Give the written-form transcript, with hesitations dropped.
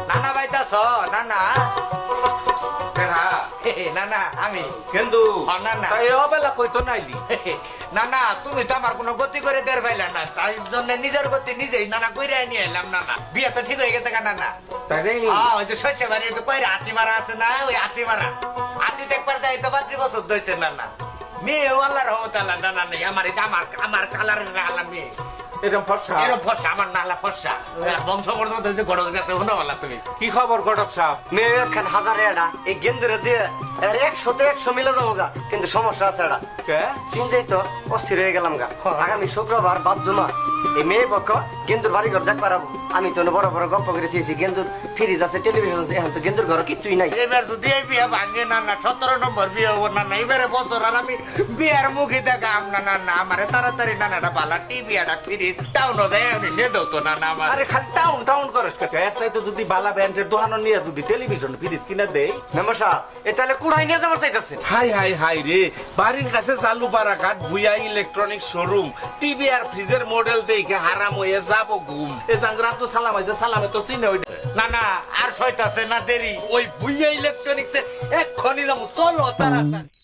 নানা বাইতাছ নানা নানা আমি কিন্তু নানা এই অবেলা কইতো নাইলি নানা তুমি তো আমার কোনো গতি করে দেড় পাইলে না তাই জন্য নিজের গতি নিজেই নানা কইরা নিয়ে এলাম নানা বিয়ে তো ঠিক হয়ে গেছে নানা তাই রে ওই যে শস্য বাড়ি তো কইরা হাতি মারা আছে না ওই হাতি মারা হাতি দেখবার যাই তো 32 বছর ধরেছে নানা মেয়ে আল্লাহর রহমত আল্লাহ নানা নেই আমার এই যে আমার কালারের আল্লাহ মেয়ে এরকম ফর্সা এরকম ফর্সা আমার নালা ফর্সা বংশ পর্যন্ত যে গড় গেছে হলো বলা তুমি কি খবর ঘটক সাহেব মেয়ে একখান হাজারে এটা এই গেন্দুরে দিয়ে 100 মিলে যাবো গা কিন্তু সমস্যা আছে এটা কে চিন্তাই তো অস্থির হয়ে গেলাম গা আগামী শুক্রবার বাদ জমা এই মেয়ে পক্ষ গেন্দুর বাড়ি ঘর দেখ পারাবো আমি তো বড় বড় গপ্প করে চেয়েছি গেন্দুর ফ্রিজ আছে টেলিভিশন আছে এখন তো গেন্দুর ঘর কিছুই নাই এবার যদি এই বিয়ে ভাঙে না না 17 নম্বর বিয়ে হবো না না এবারে বছর আর আমি বিয়ের মুখে দেখাম না না না আমারে তাড়াতাড়ি না না এটা বালা টিভি একটা ফ্রিজ টাউনও দেয় আমি নিয়ে দাও তো না না আমার আরে খালি টাউন টাউন করস কে এর চাইতে যদি বালা ব্র্যান্ডের দোকান নিয়ে যদি টেলিভিশন ফ্রিজ কিনে দেই মেম্বার সাহেব এ তাহলে কুড়াই নিয়ে যাবার চাইতেছে হাই হাই হাই রে বাড়ির কাছে চালু বারাঘাট ভুইয়া ইলেকট্রনিক শোরুম টিভি আর ফ্রিজের মডেল দেখে হারাম হয়ে যাবো ঘুম এ জাংরা তো সালাম আছে সালামে তো চিনে ওই না না আর সইতাছে না দেরি ওই বুইয়া ইলেকট্রনিক্সে এক্ষুনি যাবো চলো তাড়াতাড়ি